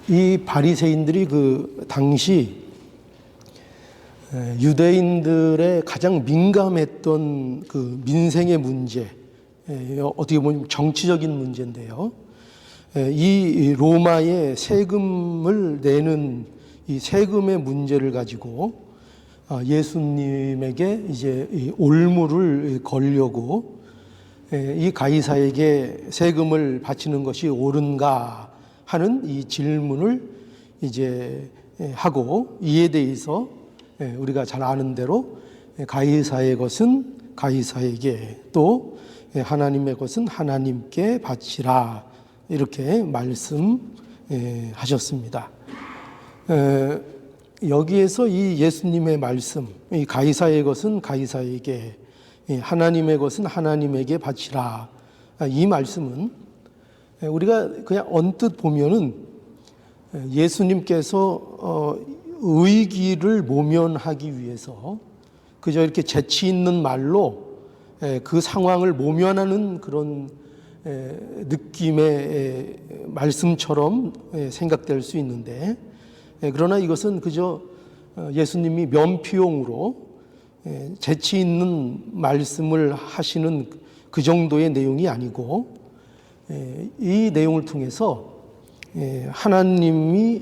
이 바리새인들이 그 당시 유대인들의 가장 민감했던 그 민생의 문제, 어떻게 보면 정치적인 문제인데요. 이 로마의 세금을 내는 이 세금의 문제를 가지고 예수님에게 이제 올무를 걸려고 이 가이사에게 세금을 바치는 것이 옳은가 하는 이 질문을 이제 하고, 이에 대해서 우리가 잘 아는 대로 가이사의 것은 가이사에게, 또 하나님의 것은 하나님께 바치라, 이렇게 말씀하셨습니다. 여기에서 이 예수님의 말씀, 이 가이사의 것은 가이사에게, 하나님의 것은 하나님에게 바치라, 이 말씀은 우리가 그냥 언뜻 보면은 예수님께서 의기를 모면하기 위해서 그저 이렇게 재치 있는 말로 그 상황을 모면하는 그런 느낌의 말씀처럼 생각될 수 있는데, 그러나 이것은 그저 예수님이 면피용으로 재치 있는 말씀을 하시는 그 정도의 내용이 아니고, 이 내용을 통해서 하나님의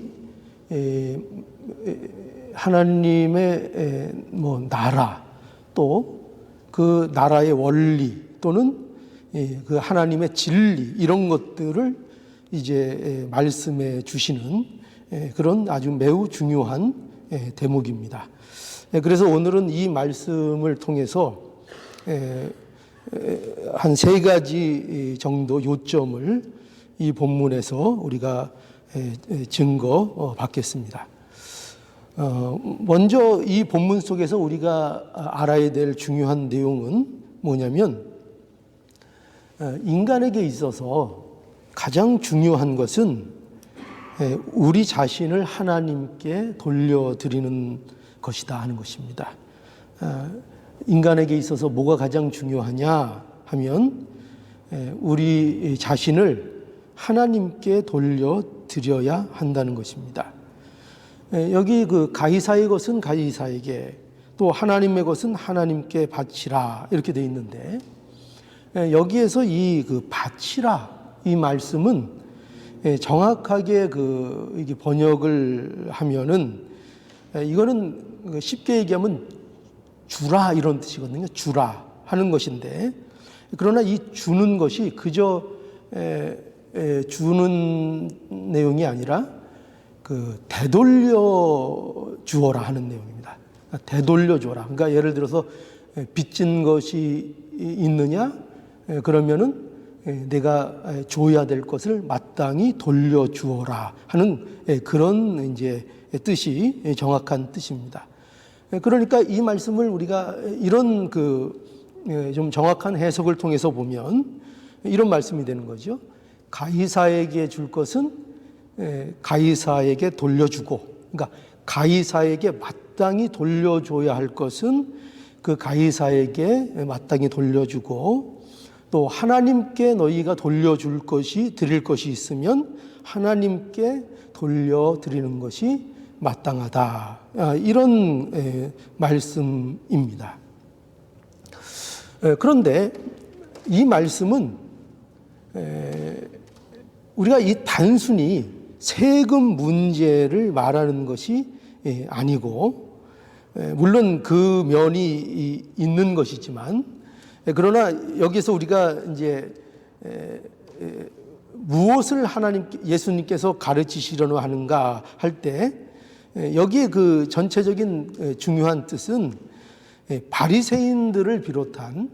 나라, 또 그 나라의 원리, 또는 그 하나님의 진리, 이런 것들을 이제 말씀해 주시는 그런 아주 매우 중요한 대목입니다. 그래서 오늘은 이 말씀을 통해서 한 세 가지 정도 요점을 이 본문에서 우리가 증거 받겠습니다. 먼저 이 본문 속에서 우리가 알아야 될 중요한 내용은 뭐냐면, 인간에게 있어서 가장 중요한 것은 우리 자신을 하나님께 돌려드리는 것이다 하는 것입니다. 인간에게 있어서 뭐가 가장 중요하냐 하면, 우리 자신을 하나님께 돌려드려야 한다는 것입니다. 여기 그 가이사의 것은 가이사에게, 또 하나님의 것은 하나님께 바치라, 이렇게 되어 있는데, 여기에서 이 그 바치라, 이 말씀은 정확하게 이게 번역을 하면은, 이거는 쉽게 얘기하면 주라, 이런 뜻이거든요. 주라 하는 것인데, 그러나 이 주는 것이 그저 주는 내용이 아니라 되돌려 주어라 하는 내용입니다. 되돌려 주어라. 그러니까 예를 들어서 빚진 것이 있느냐, 그러면은 내가 줘야 될 것을 마땅히 돌려 주어라 하는 그런 이제 뜻이 정확한 뜻입니다. 그러니까 이 말씀을 우리가 이런 좀 정확한 해석을 통해서 보면 이런 말씀이 되는 거죠. 가이사에게 줄 것은 가이사에게 돌려주고, 그러니까 가이사에게 마땅히 돌려줘야 할 것은 그 가이사에게 마땅히 돌려주고, 또 하나님께 너희가 드릴 것이 있으면 하나님께 돌려드리는 것이 마땅하다, 이런 말씀입니다. 그런데 이 말씀은 우리가 이 단순히 세금 문제를 말하는 것이 아니고, 물론 그 면이 있는 것이지만, 그러나 여기서 우리가 이제 무엇을 예수님께서 가르치시려고 하는가 할 때, 여기에 그 전체적인 중요한 뜻은 바리새인들을 비롯한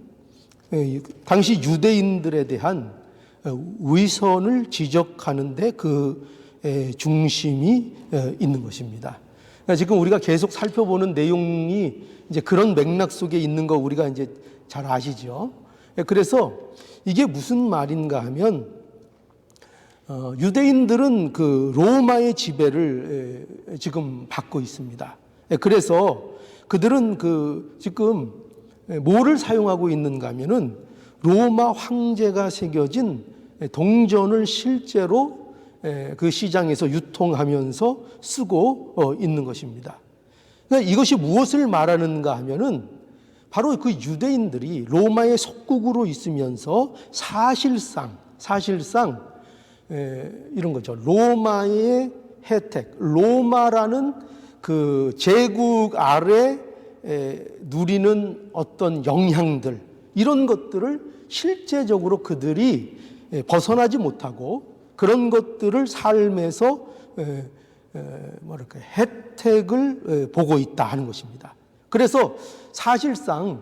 당시 유대인들에 대한 위선을 지적하는데 그 중심이 있는 것입니다. 그러니까 지금 우리가 계속 살펴보는 내용이 이제 그런 맥락 속에 있는 거 우리가 이제 잘 아시죠. 그래서 이게 무슨 말인가 하면, 유대인들은 그 로마의 지배를 지금 받고 있습니다. 그래서 그들은 지금 뭐를 사용하고 있는가 하면은 로마 황제가 새겨진 동전을 실제로 그 시장에서 유통하면서 쓰고 있는 것입니다. 그러니까 이것이 무엇을 말하는가 하면은 바로 그 유대인들이 로마의 속국으로 있으면서 사실상 이런 거죠. 로마의 혜택, 로마라는 그 제국 아래 누리는 어떤 영향들, 이런 것들을 실제적으로 그들이 벗어나지 못하고 그런 것들을 삶에서 뭐랄까 혜택을 보고 있다 하는 것입니다. 그래서 사실상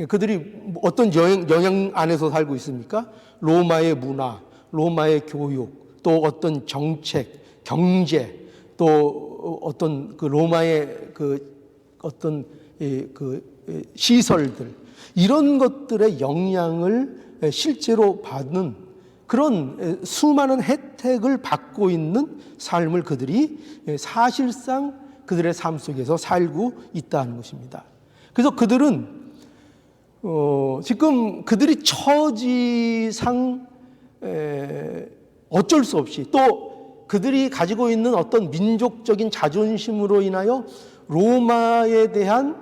그들이 어떤 영향 안에서 살고 있습니까? 로마의 문화, 로마의 교육, 또 어떤 정책, 경제, 또 어떤 그 로마의 그 어떤 그 시설들, 이런 것들의 영향을 실제로 받는 그런 수많은 혜택을 받고 있는 삶을 그들이 사실상 그들의 삶 속에서 살고 있다는 것입니다. 그래서 그들은 지금 그들이 처지상 어쩔 수 없이, 또 그들이 가지고 있는 어떤 민족적인 자존심으로 인하여 로마에 대한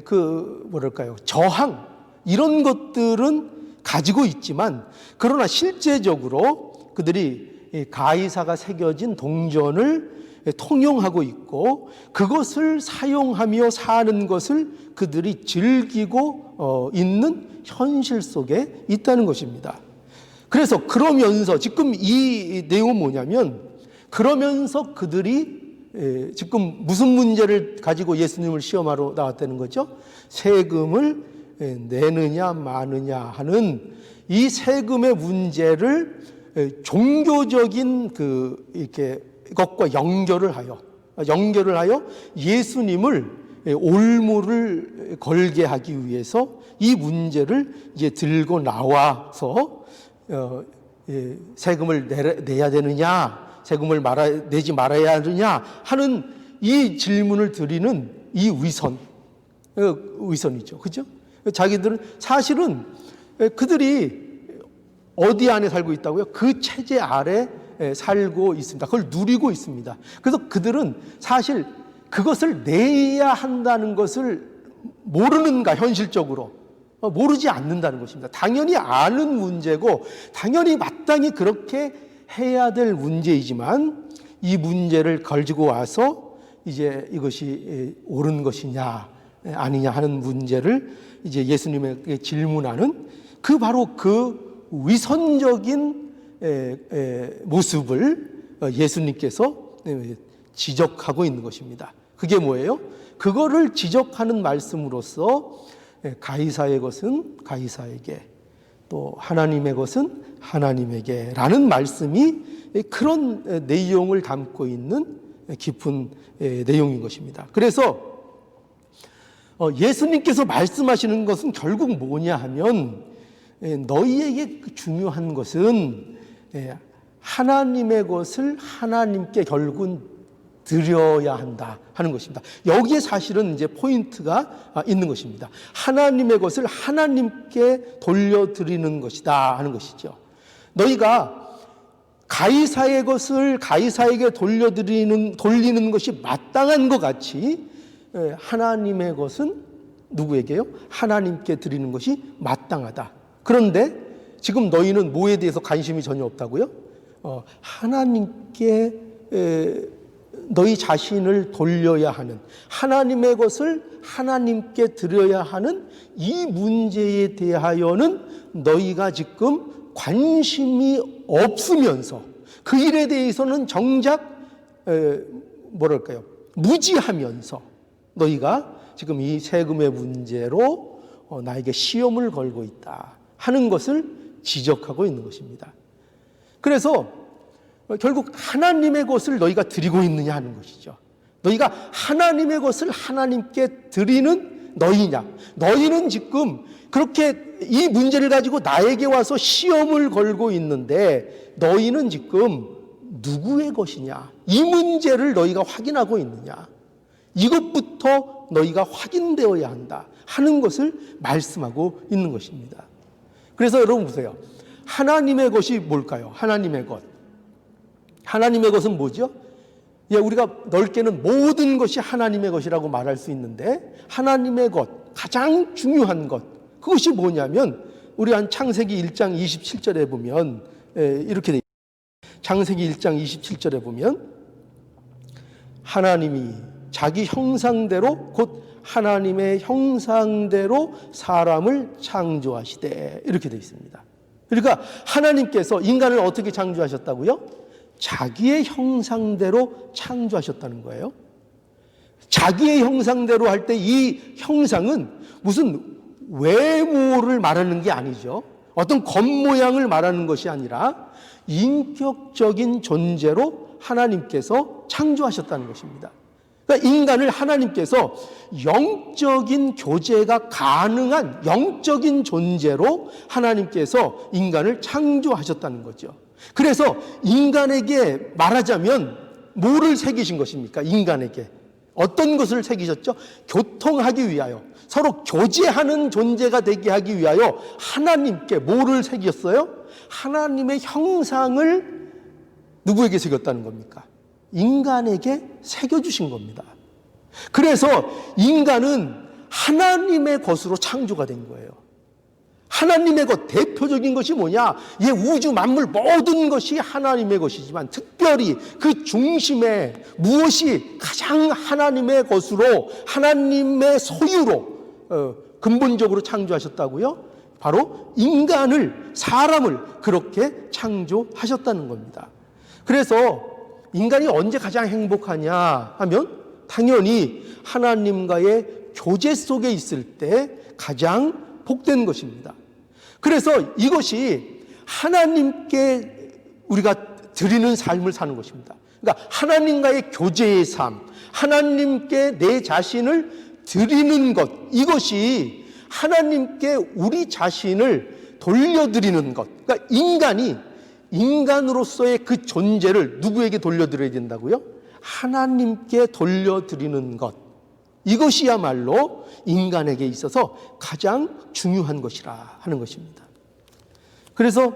그 뭐랄까요, 저항, 이런 것들은 가지고 있지만, 그러나 실제적으로 그들이 가이사가 새겨진 동전을 통용하고 있고 그것을 사용하며 사는 것을 그들이 즐기고 있는 현실 속에 있다는 것입니다. 그래서 그러면서 지금 이 내용은 뭐냐면, 그러면서 그들이 지금 무슨 문제를 가지고 예수님을 시험하러 나왔다는 거죠? 세금을 내느냐 마느냐 하는 이 세금의 문제를 종교적인 그 이렇게 것과 연결을 하여 예수님을 올무를 걸게 하기 위해서 이 문제를 이제 들고 나와서 세금을 내야 되느냐, 세금을 내지 말아야 하느냐 하는 이 질문을 드리는 이 위선이죠. 그죠? 자기들은 사실은 그들이 어디 안에 살고 있다고요? 그 체제 아래 살고 있습니다. 그걸 누리고 있습니다. 그래서 그들은 사실 그것을 내야 한다는 것을 모르는가, 현실적으로 모르지 않는다는 것입니다. 당연히 아는 문제고 당연히 마땅히 그렇게 해야 될 문제이지만, 이 문제를 가지고 와서 이제 이것이 옳은 것이냐 아니냐 하는 문제를 이제 예수님에게 질문하는 바로 그 위선적인 모습을 예수님께서 지적하고 있는 것입니다. 그게 뭐예요? 그거를 지적하는 말씀으로써 가이사의 것은 가이사에게, 또 하나님의 것은 하나님에게 라는 말씀이 그런 내용을 담고 있는 깊은 내용인 것입니다. 그래서 예수님께서 말씀하시는 것은 결국 뭐냐 하면, 너희에게 중요한 것은 하나님의 것을 하나님께 결국은 드려야 한다 하는 것입니다. 여기에 사실은 이제 포인트가 있는 것입니다. 하나님의 것을 하나님께 돌려드리는 것이다 하는 것이죠. 너희가 가이사의 것을 가이사에게 돌리는 것이 마땅한 것 같이 하나님의 것은 누구에게요? 하나님께 드리는 것이 마땅하다. 그런데 지금 너희는 뭐에 대해서 관심이 전혀 없다고요? 하나님께 너희 자신을 돌려야 하는, 하나님의 것을 하나님께 드려야 하는 이 문제에 대하여는 너희가 지금 관심이 없으면서 그 일에 대해서는 정작 뭐랄까요, 무지하면서 너희가 지금 이 세금의 문제로 나에게 시험을 걸고 있다 하는 것을 지적하고 있는 것입니다. 그래서 결국 하나님의 것을 너희가 드리고 있느냐 하는 것이죠. 너희가 하나님의 것을 하나님께 드리는 너희냐? 너희는 지금 그렇게 이 문제를 가지고 나에게 와서 시험을 걸고 있는데, 너희는 지금 누구의 것이냐? 이 문제를 너희가 확인하고 있느냐? 이것부터 너희가 확인되어야 한다 하는 것을 말씀하고 있는 것입니다. 그래서 여러분 보세요. 하나님의 것이 뭘까요? 하나님의 것. 하나님의 것은 뭐죠? 예, 우리가 넓게는 모든 것이 하나님의 것이라고 말할 수 있는데 하나님의 것, 가장 중요한 것, 그것이 뭐냐면 우리 한 창세기 1장 27절에 보면 이렇게 돼 있습니다. 창세기 1장 27절에 보면 하나님이 자기 형상대로 곧 하나님의 형상대로 사람을 창조하시되 이렇게 되어 있습니다. 그러니까 하나님께서 인간을 어떻게 창조하셨다고요? 자기의 형상대로 창조하셨다는 거예요. 자기의 형상대로 할 때 이 형상은 무슨 외모를 말하는 게 아니죠. 어떤 겉모양을 말하는 것이 아니라 인격적인 존재로 하나님께서 창조하셨다는 것입니다. 그러니까 인간을 하나님께서 영적인 교제가 가능한 영적인 존재로 하나님께서 인간을 창조하셨다는 거죠. 그래서 인간에게 말하자면 뭐를 새기신 것입니까? 인간에게 어떤 것을 새기셨죠? 교통하기 위하여, 서로 교제하는 존재가 되게 하기 위하여 하나님께 뭐를 새겼어요? 하나님의 형상을 누구에게 새겼다는 겁니까? 인간에게 새겨주신 겁니다. 그래서 인간은 하나님의 것으로 창조가 된 거예요. 하나님의 것, 대표적인 것이 뭐냐? 이 우주 만물 모든 것이 하나님의 것이지만 특별히 그 중심에 무엇이 가장 하나님의 것으로, 하나님의 소유로 근본적으로 창조하셨다고요? 바로 인간을, 사람을 그렇게 창조하셨다는 겁니다. 그래서 인간이 언제 가장 행복하냐 하면 당연히 하나님과의 교제 속에 있을 때 가장 복된 것입니다. 그래서 이것이 하나님께 우리가 드리는 삶을 사는 것입니다. 그러니까 하나님과의 교제의 삶, 하나님께 내 자신을 드리는 것, 이것이 하나님께 우리 자신을 돌려드리는 것. 그러니까 인간이 인간으로서의 그 존재를 누구에게 돌려드려야 된다고요? 하나님께 돌려드리는 것. 이것이야말로 인간에게 있어서 가장 중요한 것이라 하는 것입니다. 그래서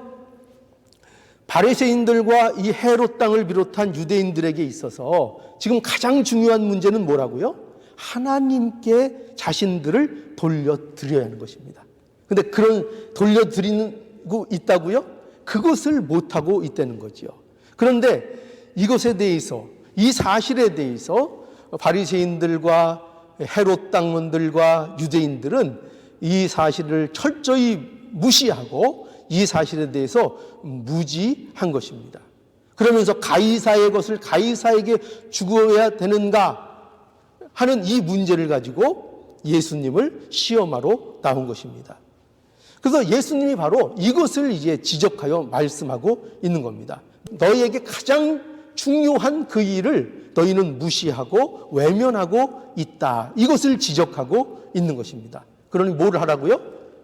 바리새인들과 이 헤롯 땅을 비롯한 유대인들에게 있어서 지금 가장 중요한 문제는 뭐라고요? 하나님께 자신들을 돌려드려야 하는 것입니다. 그런데 그런 돌려드리고 있다고요? 그것을 못하고 있다는 거죠. 그런데 이것에 대해서, 이 사실에 대해서 바리새인들과 헤롯 당원들과 유대인들은 이 사실을 철저히 무시하고 이 사실에 대해서 무지한 것입니다. 그러면서 가이사의 것을 가이사에게 주어야 되는가 하는 이 문제를 가지고 예수님을 시험하러 나온 것입니다. 그래서 예수님이 바로 이것을 이제 지적하여 말씀하고 있는 겁니다. 너희에게 가장 중요한 그 일을 너희는 무시하고 외면하고 있다. 이것을 지적하고 있는 것입니다. 그러니 뭘 하라고요?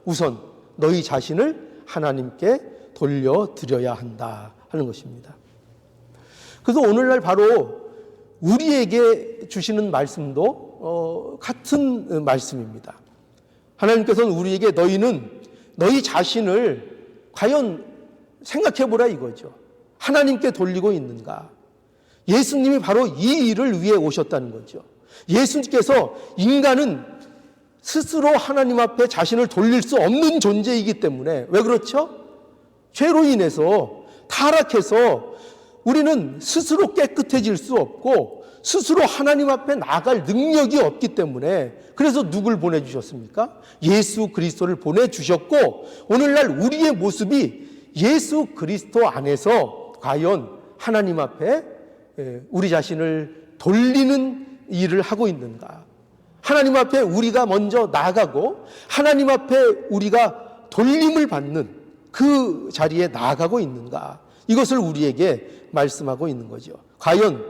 우선 너희 자신을 하나님께 돌려드려야 한다 하는 것입니다. 그래서 오늘날 바로 우리에게 주시는 말씀도 같은 말씀입니다. 하나님께서는 우리에게 너희는 너희 자신을 과연 생각해보라 이거죠. 하나님께 돌리고 있는가? 예수님이 바로 이 일을 위해 오셨다는 거죠. 예수님께서 인간은 스스로 하나님 앞에 자신을 돌릴 수 없는 존재이기 때문에, 왜 그렇죠? 죄로 인해서 타락해서 우리는 스스로 깨끗해질 수 없고 스스로 하나님 앞에 나갈 능력이 없기 때문에, 그래서 누굴 보내주셨습니까? 예수 그리스도를 보내주셨고, 오늘날 우리의 모습이 예수 그리스도 안에서 과연 하나님 앞에 우리 자신을 돌리는 일을 하고 있는가? 하나님 앞에 우리가 먼저 나아가고 하나님 앞에 우리가 돌림을 받는 그 자리에 나아가고 있는가? 이것을 우리에게 말씀하고 있는 거죠. 과연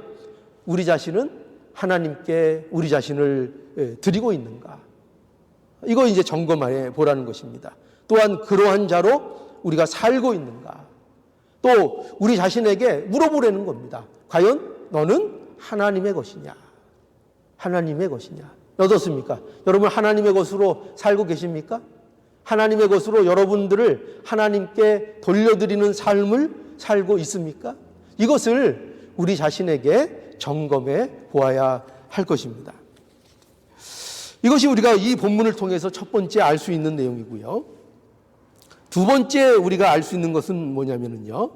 우리 자신은 하나님께 우리 자신을 드리고 있는가? 이거 이제 점검해 보라는 것입니다. 또한 그러한 자로 우리가 살고 있는가? 또 우리 자신에게 물어보라는 겁니다. 과연 너는 하나님의 것이냐? 하나님의 것이냐? 어떻습니까? 여러분 하나님의 것으로 살고 계십니까? 하나님의 것으로 여러분들을 하나님께 돌려드리는 삶을 살고 있습니까? 이것을 우리 자신에게 점검해 보아야 할 것입니다. 이것이 우리가 이 본문을 통해서 첫 번째 알 수 있는 내용이고요. 두 번째 우리가 알 수 있는 것은 뭐냐면요.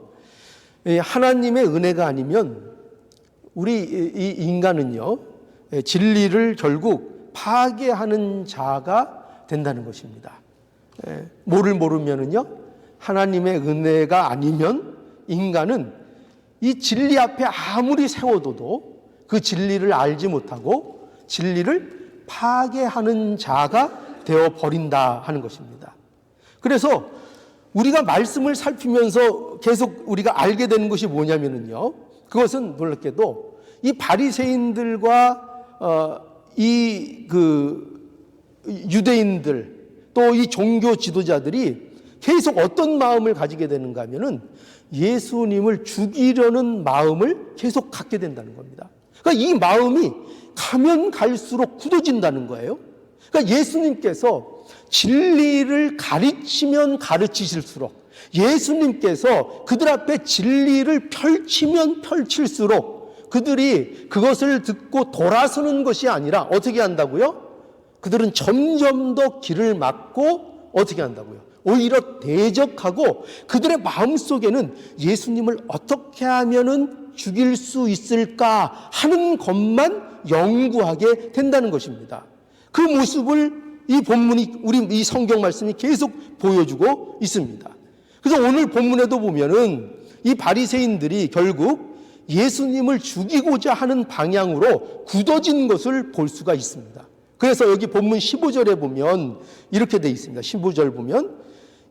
하나님의 은혜가 아니면 우리 이 인간은요, 진리를 결국 파괴하는 자가 된다는 것입니다. 뭐를 모르면은요, 하나님의 은혜가 아니면 인간은 이 진리 앞에 아무리 세워둬도 그 진리를 알지 못하고 진리를 파괴하는 자가 되어 버린다 하는 것입니다. 그래서 우리가 말씀을 살피면서 계속 우리가 알게 되는 것이 뭐냐면요, 그것은 놀랍게도 이 바리새인들과 유대인들 또 이 종교 지도자들이 계속 어떤 마음을 가지게 되는가 하면은 예수님을 죽이려는 마음을 계속 갖게 된다는 겁니다. 그러니까 이 마음이 가면 갈수록 굳어진다는 거예요. 그러니까 예수님께서 진리를 가르치면 가르치실수록, 예수님께서 그들 앞에 진리를 펼치면 펼칠수록 그들이 그것을 듣고 돌아서는 것이 아니라 어떻게 한다고요? 그들은 점점 더 길을 막고 어떻게 한다고요? 오히려 대적하고 그들의 마음속에는 예수님을 어떻게 하면은 죽일 수 있을까 하는 것만 연구하게 된다는 것입니다. 그 모습을 이 본문이, 우리 이 성경 말씀이 계속 보여주고 있습니다. 그래서 오늘 본문에도 보면은 이 바리새인들이 결국 예수님을 죽이고자 하는 방향으로 굳어진 것을 볼 수가 있습니다. 그래서 여기 본문 15절에 보면 이렇게 되어 있습니다. 15절 보면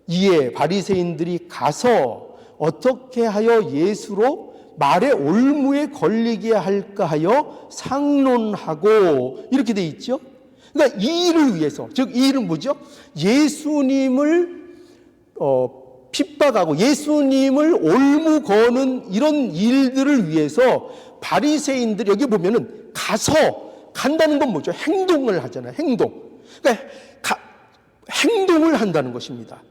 이에 바리새인들이 가서 어떻게 하여 예수로 말의 올무에 걸리게 할까 하여 상론하고 이렇게 되어 있죠. 그러니까 이 일을 위해서, 즉 이 일은 뭐죠? 예수님을 핍박하고 예수님을 올무 거는 이런 일들을 위해서 바리새인들이 여기 보면은 가서, 간다는 건 뭐죠? 행동을 하잖아요. 행동. 그러니까 행동을 한다는 것입니다.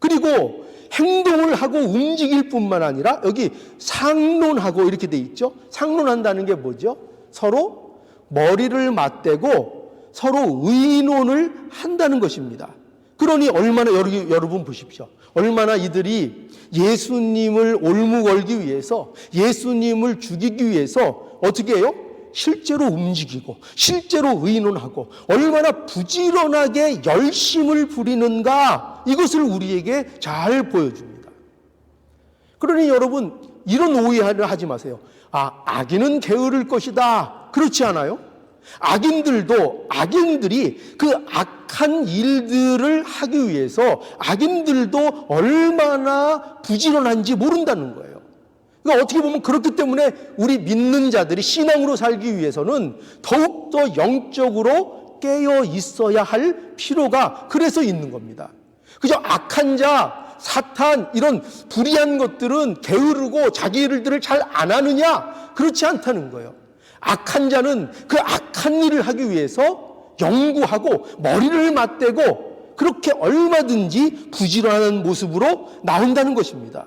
그리고 행동을 하고 움직일 뿐만 아니라 여기 상론하고 이렇게 돼 있죠. 상론한다는 게 뭐죠? 서로 머리를 맞대고 서로 의논을 한다는 것입니다. 그러니 얼마나, 여러분 보십시오. 얼마나 이들이 예수님을 올무걸기 위해서, 예수님을 죽이기 위해서 어떻게 해요? 실제로 움직이고 실제로 의논하고 얼마나 부지런하게 열심을 부리는가, 이것을 우리에게 잘 보여줍니다. 그러니 여러분, 이런 오해를 하지 마세요. 악인은 게으를 것이다. 그렇지 않아요? 악인들이 그 악한 일들을 하기 위해서 악인들도 얼마나 부지런한지 모른다는 거예요. 그러니까 어떻게 보면 그렇기 때문에 우리 믿는 자들이 신앙으로 살기 위해서는 더욱더 영적으로 깨어 있어야 할 필요가 그래서 있는 겁니다. 그저 악한 자, 사탄, 이런 불의한 것들은 게으르고 자기 일들을 잘 안 하느냐? 그렇지 않다는 거예요. 악한 자는 그 악한 일을 하기 위해서 연구하고 머리를 맞대고 그렇게 얼마든지 부지런한 모습으로 나온다는 것입니다.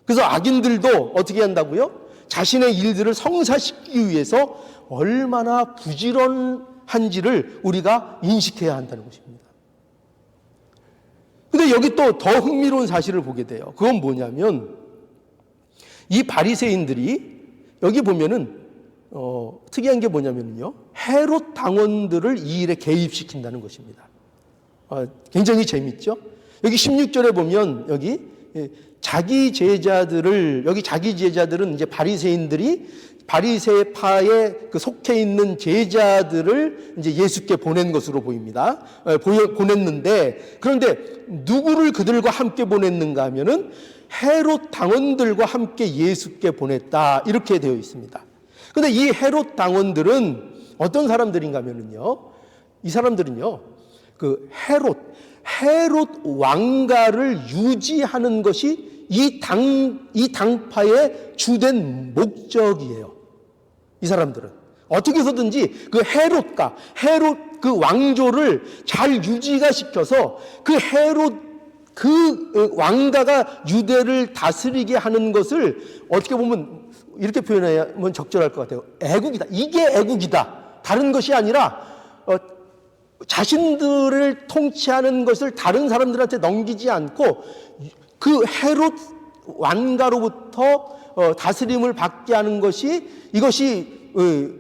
그래서 악인들도 어떻게 한다고요? 자신의 일들을 성사시키기 위해서 얼마나 부지런한지를 우리가 인식해야 한다는 것입니다. 근데 여기 또 더 흥미로운 사실을 보게 돼요. 그건 뭐냐면 이 바리새인들이 여기 보면은 특이한 게 뭐냐면요, 헤롯 당원들을 이 일에 개입시킨다는 것입니다. 굉장히 재밌죠? 여기 16절에 보면 여기 자기 제자들을, 여기 자기 제자들은 이제 바리새인들이 바리새파에 그 속해 있는 제자들을 이제 예수께 보낸 것으로 보입니다. 보냈는데, 그런데 누구를 그들과 함께 보냈는가 하면은 헤롯 당원들과 함께 예수께 보냈다, 이렇게 되어 있습니다. 그런데 이 헤롯 당원들은 어떤 사람들인가 하면은요, 이 사람들은요, 그 헤롯 왕가를 유지하는 것이 이 당파의 주된 목적이에요. 이 사람들은 어떻게 해서든지 그 헤롯 그 왕조를 잘 유지가 시켜서 그 헤롯 그 왕가가 유대를 다스리게 하는 것을 어떻게 보면 이렇게 표현하면 적절할 것 같아요. 애국이다. 이게 애국이다. 다른 것이 아니라 자신들을 통치하는 것을 다른 사람들한테 넘기지 않고 그 헤롯 왕가로부터 다스림을 받게 하는 것이 이것이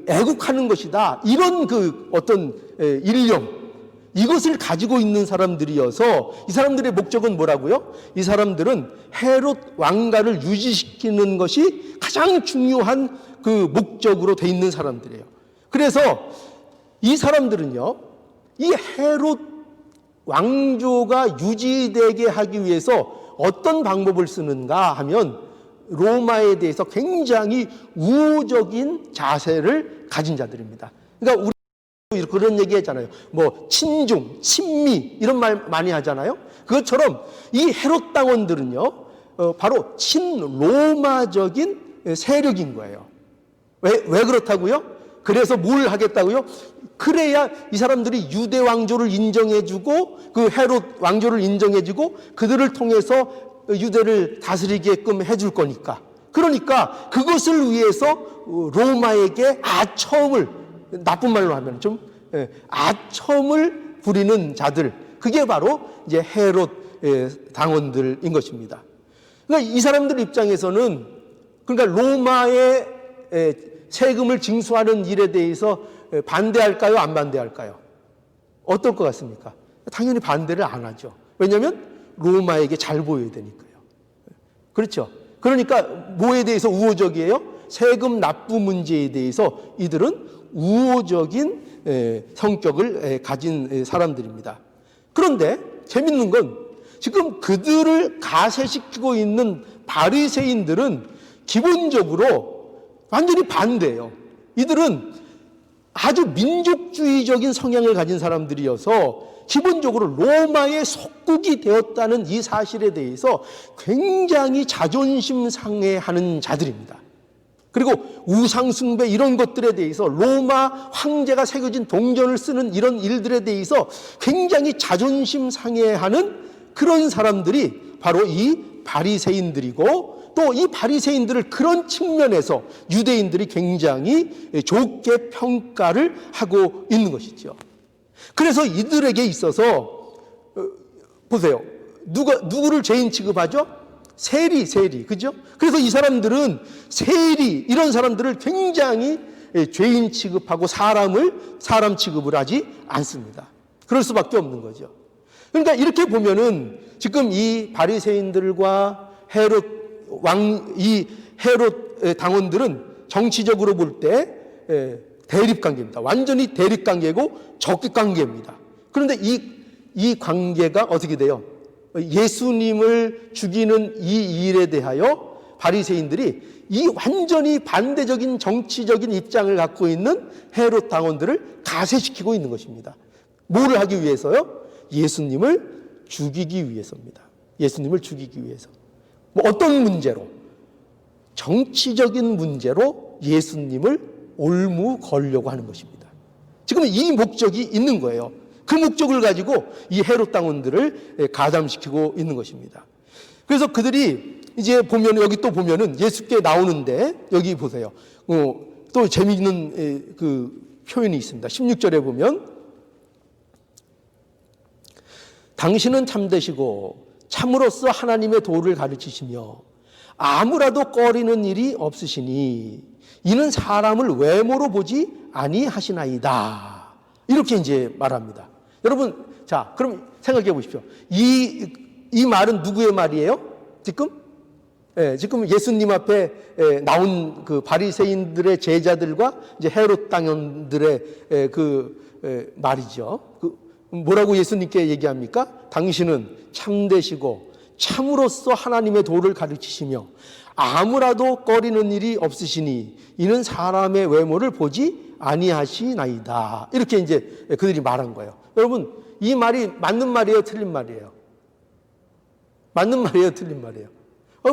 애국하는 것이다. 이런 그 어떤 일념, 이것을 가지고 있는 사람들이어서 이 사람들의 목적은 뭐라고요? 이 사람들은 헤롯 왕가를 유지시키는 것이 가장 중요한 그 목적으로 돼 있는 사람들이에요. 그래서 이 사람들은요, 이 헤롯 왕조가 유지되게 하기 위해서 어떤 방법을 쓰는가 하면 로마에 대해서 굉장히 우호적인 자세를 가진 자들입니다. 그러니까 우리 그런 얘기 했잖아요. 뭐 친중, 친미 이런 말 많이 하잖아요. 그것처럼 이 헤롯 당원들은요, 바로 친로마적인 세력인 거예요. 왜 그렇다고요? 그래서 뭘 하겠다고요? 그래야 이 사람들이 유대 왕조를 인정해주고 그 헤롯 왕조를 인정해주고 그들을 통해서 유대를 다스리게끔 해줄 거니까. 그러니까 그것을 위해서 로마에게 아첨을, 나쁜 말로 하면 좀 아첨을 부리는 자들, 그게 바로 이제 헤롯 당원들인 것입니다. 그러니까 이 사람들 입장에서는, 그러니까 로마의 세금을 징수하는 일에 대해서 반대할까요? 안 반대할까요? 어떨 것 같습니까? 당연히 반대를 안 하죠. 왜냐하면 로마에게 잘 보여야 되니까요. 그렇죠? 그러니까 뭐에 대해서 우호적이에요? 세금 납부 문제에 대해서 이들은 우호적인 성격을 가진 사람들입니다. 그런데 재밌는 건 지금 그들을 가세시키고 있는 바리새인들은 기본적으로 완전히 반대예요. 이들은 아주 민족주의적인 성향을 가진 사람들이어서 기본적으로 로마의 속국이 되었다는 이 사실에 대해서 굉장히 자존심 상해하는 자들입니다. 그리고 우상숭배 이런 것들에 대해서, 로마 황제가 새겨진 동전을 쓰는 이런 일들에 대해서 굉장히 자존심 상해하는 그런 사람들이 바로 이 바리새인들이고, 또 이 바리새인들을 그런 측면에서 유대인들이 굉장히 좋게 평가를 하고 있는 것이죠. 그래서 이들에게 있어서 보세요. 누구를 죄인 취급하죠? 세리, 그죠? 그래서 이 사람들은 세리, 이런 사람들을 굉장히 죄인 취급하고 사람 취급을 하지 않습니다. 그럴 수밖에 없는 거죠. 그러니까 이렇게 보면은 지금 이 바리새인들과 이 헤롯 당원들은 정치적으로 볼 때 대립 관계입니다. 완전히 대립 관계고 적극 관계입니다. 그런데 이 관계가 어떻게 돼요? 예수님을 죽이는 이 일에 대하여 바리새인들이 이 완전히 반대적인 정치적인 입장을 갖고 있는 헤롯 당원들을 가세시키고 있는 것입니다. 뭐를 하기 위해서요? 예수님을 죽이기 위해서입니다. 예수님을 죽이기 위해서. 뭐 어떤 문제로? 정치적인 문제로 예수님을 올무 걸려고 하는 것입니다. 지금 이 목적이 있는 거예요. 그 목적을 가지고 이 헤롯 당원들을 가담시키고 있는 것입니다. 그래서 그들이 이제 보면, 여기 또 보면은 예수께 나오는데, 여기 보세요. 또 재미있는 그 표현이 있습니다. 16절에 보면, 당신은 참되시고 참으로써 하나님의 도를 가르치시며 아무라도 꺼리는 일이 없으시니 이는 사람을 외모로 보지 아니하시나이다. 이렇게 이제 말합니다. 여러분, 자, 그럼 생각해 보십시오. 이 말은 누구의 말이에요? 지금 예수님 앞에 나온 그 바리새인들의 제자들과 이제 헤롯 당원들의 그 말이죠. 뭐라고 예수님께 얘기합니까? 당신은 참되시고 참으로써 하나님의 도를 가르치시며 아무라도 꺼리는 일이 없으시니 이는 사람의 외모를 보지 아니하시나이다. 이렇게 이제 그들이 말한 거예요. 여러분, 이 말이 맞는 말이에요? 틀린 말이에요? 맞는 말이에요? 틀린 말이에요?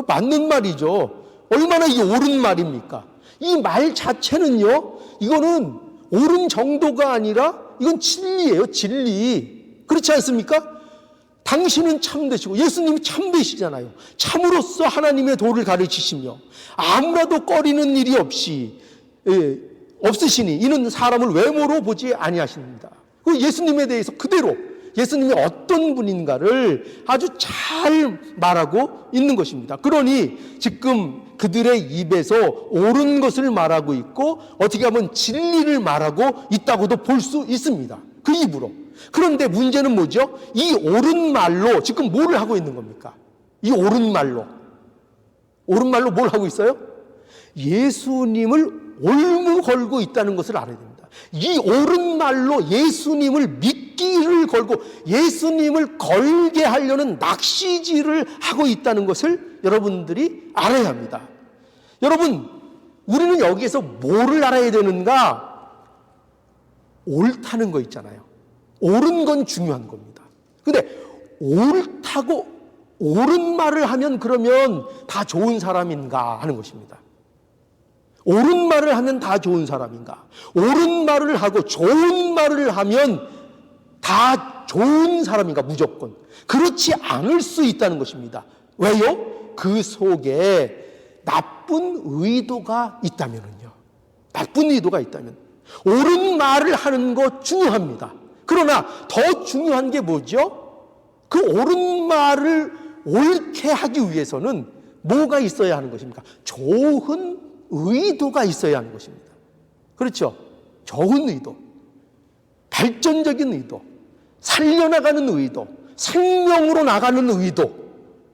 맞는 말이죠. 얼마나 이게 옳은 말입니까? 이 말 자체는요, 이거는 옳은 정도가 아니라 이건 진리예요, 진리. 그렇지 않습니까? 당신은 참되시고 예수님이 참되시잖아요. 참으로써 하나님의 도를 가르치시며 아무라도 꺼리는 일이 없으시니 이는 사람을 외모로 보지 아니하십니다. 그 예수님에 대해서 그대로 예수님이 어떤 분인가를 아주 잘 말하고 있는 것입니다. 그러니 지금 그들의 입에서 옳은 것을 말하고 있고 어떻게 하면 진리를 말하고 있다고도 볼 수 있습니다. 그 입으로. 그런데 문제는 뭐죠? 이 옳은 말로 지금 뭐를 하고 있는 겁니까? 이 옳은 말로 뭘 하고 있어요? 예수님을 올무 걸고 있다는 것을 알아야 됩니다. 이 옳은 말로 예수님을 믿기를 걸고 예수님을 걸게 하려는 낚시질을 하고 있다는 것을 여러분들이 알아야 합니다. 여러분, 우리는 여기에서 뭐를 알아야 되는가? 옳다는 거 있잖아요. 옳은 건 중요한 겁니다. 근데 옳다고 옳은 말을 하면 그러면 다 좋은 사람인가 하는 것입니다. 옳은 말을 하면 다 좋은 사람인가? 옳은 말을 하고 좋은 말을 하면 다 좋은 사람인가? 무조건. 그렇지 않을 수 있다는 것입니다. 왜요? 그 속에 나쁜 의도가 있다면은요. 나쁜 의도가 있다면. 옳은 말을 하는 거 중요합니다. 그러나 더 중요한 게 뭐죠? 그 옳은 말을 옳게 하기 위해서는 뭐가 있어야 하는 것입니까? 좋은 의도가 있어야 하는 것입니다. 그렇죠? 좋은 의도, 발전적인 의도, 살려나가는 의도, 생명으로 나가는 의도,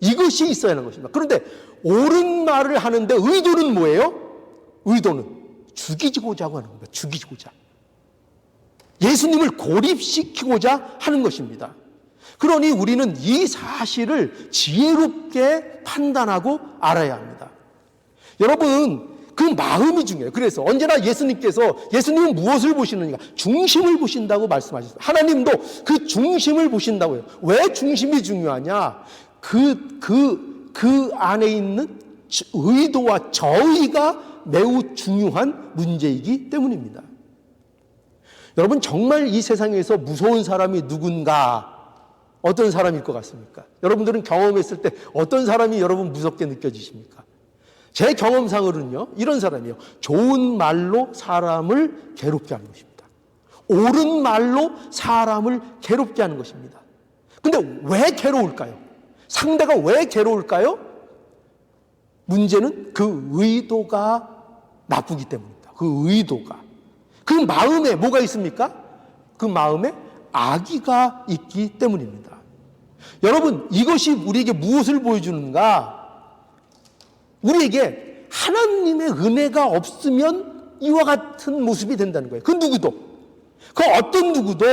이것이 있어야 하는 것입니다. 그런데 옳은 말을 하는데 의도는 뭐예요? 의도는 죽이고자 하는 겁니다. 죽이고자. 예수님을 고립시키고자 하는 것입니다. 그러니 우리는 이 사실을 지혜롭게 판단하고 알아야 합니다. 여러분, 그 마음이 중요해요. 그래서 언제나 예수님은 무엇을 보시느냐? 중심을 보신다고 말씀하셨어요. 하나님도 그 중심을 보신다고요. 왜 중심이 중요하냐? 그 안에 있는 의도와 저의가 매우 중요한 문제이기 때문입니다. 여러분, 정말 이 세상에서 무서운 사람이 누군가, 어떤 사람일 것 같습니까? 여러분들은 경험했을 때 어떤 사람이 여러분 무섭게 느껴지십니까? 제 경험상으로는요, 이런 사람이에요. 좋은 말로 사람을 괴롭게 하는 것입니다. 옳은 말로 사람을 괴롭게 하는 것입니다. 근데 왜 괴로울까요? 상대가 왜 괴로울까요? 문제는 그 의도가 나쁘기 때문입니다. 그 의도가. 그 마음에 뭐가 있습니까? 그 마음에 악의가 있기 때문입니다. 여러분, 이것이 우리에게 무엇을 보여주는가? 우리에게 하나님의 은혜가 없으면 이와 같은 모습이 된다는 거예요. 그 누구도, 그 어떤 누구도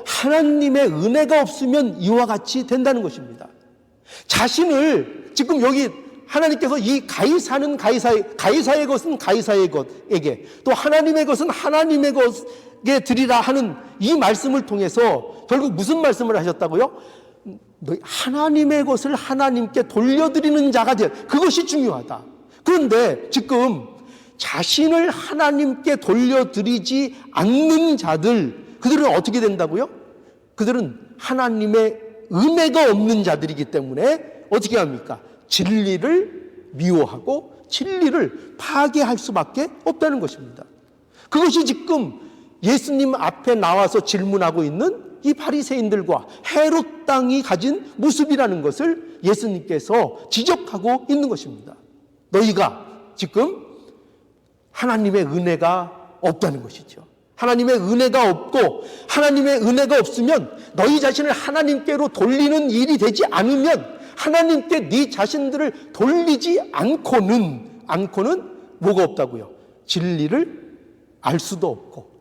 하나님의 은혜가 없으면 이와 같이 된다는 것입니다. 자신을 지금 여기 하나님께서 이 가이사는 가이사의 것은 가이사의 것에게, 또 하나님의 것은 하나님의 것에 드리라 하는 이 말씀을 통해서 결국 무슨 말씀을 하셨다고요? 하나님의 것을 하나님께 돌려드리는 자가 될, 그것이 중요하다. 그런데 지금 자신을 하나님께 돌려드리지 않는 자들, 그들은 어떻게 된다고요? 그들은 하나님의 은혜가 없는 자들이기 때문에 어떻게 합니까? 진리를 미워하고 진리를 파괴할 수밖에 없다는 것입니다. 그것이 지금 예수님 앞에 나와서 질문하고 있는 이 바리새인들과 헤롯 땅이 가진 모습이라는 것을 예수님께서 지적하고 있는 것입니다. 너희가 지금 하나님의 은혜가 없다는 것이죠. 하나님의 은혜가 없고, 하나님의 은혜가 없으면 너희 자신을 하나님께로 돌리는 일이 되지 않으면, 하나님께 네 자신들을 돌리지 않고는 뭐가 없다고요? 진리를 알 수도 없고,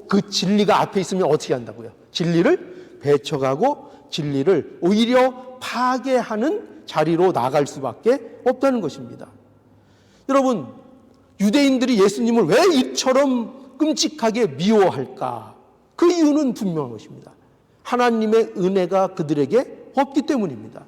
그 진리가 앞에 있으면 어떻게 한다고요? 진리를 배척하고 진리를 오히려 파괴하는 자리로 나갈 수밖에 없다는 것입니다. 여러분, 유대인들이 예수님을 왜 이처럼 끔찍하게 미워할까? 그 이유는 분명한 것입니다. 하나님의 은혜가 그들에게 없기 때문입니다.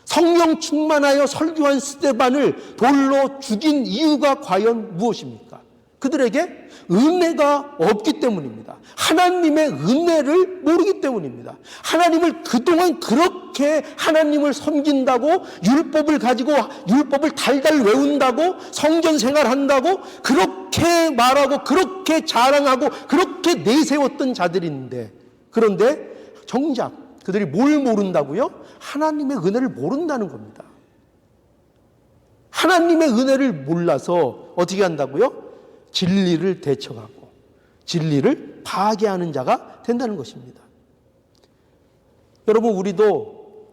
성령 충만하여 설교한 스데반을 돌로 죽인 이유가 과연 무엇입니까? 그들에게 은혜가 없기 때문입니다. 하나님의 은혜를 모르기 때문입니다. 하나님을 그동안 그렇게 하나님을 섬긴다고, 율법을 가지고 율법을 달달 외운다고, 성전 생활한다고 그렇게 말하고 그렇게 자랑하고 그렇게 내세웠던 자들인데, 그런데 정작 그들이 뭘 모른다고요? 하나님의 은혜를 모른다는 겁니다. 하나님의 은혜를 몰라서 어떻게 한다고요? 진리를 대척하고 진리를 파괴하는 자가 된다는 것입니다. 여러분, 우리도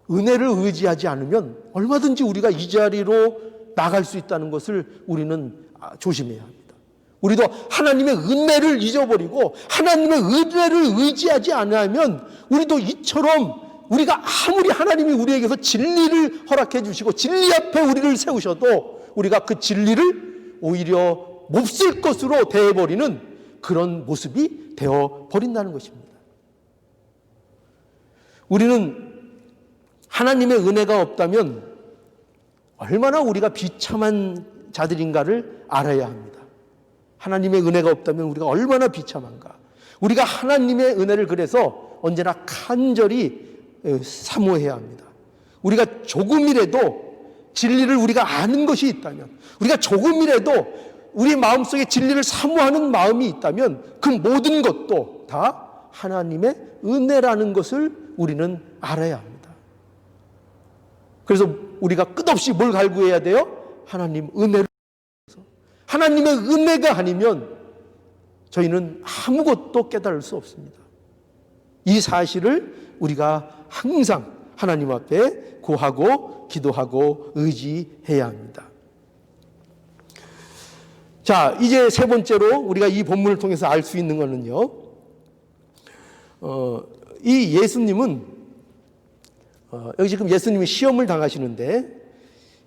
은혜를 의지하지 않으면 얼마든지 우리가 이 자리로 나갈 수 있다는 것을 우리는 조심해야 합니다. 우리도 하나님의 은혜를 잊어버리고 하나님의 은혜를 의지하지 않으면 우리도 이처럼, 우리가 아무리 하나님이 우리에게서 진리를 허락해 주시고 진리 앞에 우리를 세우셔도 우리가 그 진리를 오히려 몹쓸 것으로 대해버리는 그런 모습이 되어버린다는 것입니다. 우리는 하나님의 은혜가 없다면 얼마나 우리가 비참한 자들인가를 알아야 합니다. 하나님의 은혜가 없다면 우리가 얼마나 비참한가. 우리가 하나님의 은혜를 그래서 언제나 간절히 사모해야 합니다. 우리가 조금이라도 진리를 우리가 아는 것이 있다면, 우리가 조금이라도 우리 마음속에 진리를 사모하는 마음이 있다면 그 모든 것도 다 하나님의 은혜라는 것을 우리는 알아야 합니다. 그래서 우리가 끝없이 뭘 갈구해야 돼요? 하나님 은혜를. 하나님의 은혜가 아니면 저희는 아무것도 깨달을 수 없습니다. 이 사실을 우리가 항상 하나님 앞에 구하고 기도하고 의지해야 합니다. 자, 이제 세 번째로 우리가 이 본문을 통해서 알 수 있는 것은요, 이 예수님은, 여기 지금 예수님이 시험을 당하시는데,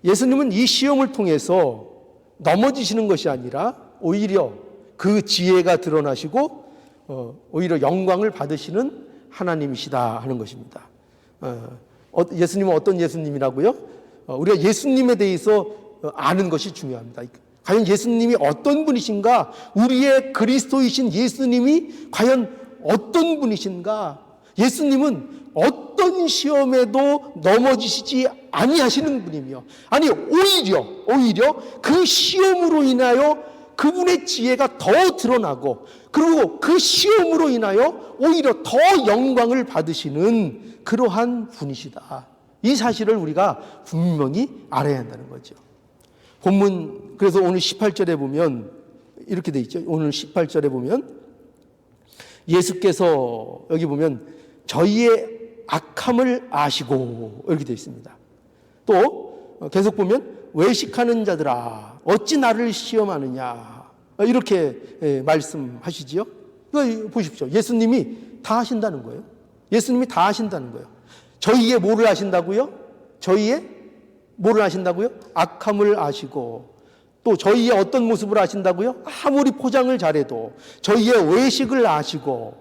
예수님은 이 시험을 통해서 넘어지시는 것이 아니라 오히려 그 지혜가 드러나시고 오히려 영광을 받으시는 하나님이시다 하는 것입니다. 예수님은 어떤 예수님이라고요? 우리가 예수님에 대해서 아는 것이 중요합니다. 과연 예수님이 어떤 분이신가? 우리의 그리스도이신 예수님이 과연 어떤 분이신가? 예수님은 어떤 시험에도 넘어지시지 아니하시는 분이며, 아니 오히려 그 시험으로 인하여 그분의 지혜가 더 드러나고, 그리고 그 시험으로 인하여 오히려 더 영광을 받으시는 그러한 분이시다. 이 사실을 우리가 분명히 알아야 한다는 거죠. 본문, 그래서 오늘 18절에 보면 이렇게 돼 있죠. 오늘 18절에 보면 예수께서 여기 보면 저희의 악함을 아시고 이렇게 되어 있습니다. 또 계속 보면 외식하는 자들아 어찌 나를 시험하느냐 이렇게 말씀하시지요. 이거 보십시오. 예수님이 다 하신다는 거예요. 예수님이 다 하신다는 거예요. 저희의 뭐를 아신다고요? 저희의 뭐를 아신다고요? 악함을 아시고, 또 저희의 어떤 모습을 아신다고요? 아무리 포장을 잘해도 저희의 외식을 아시고,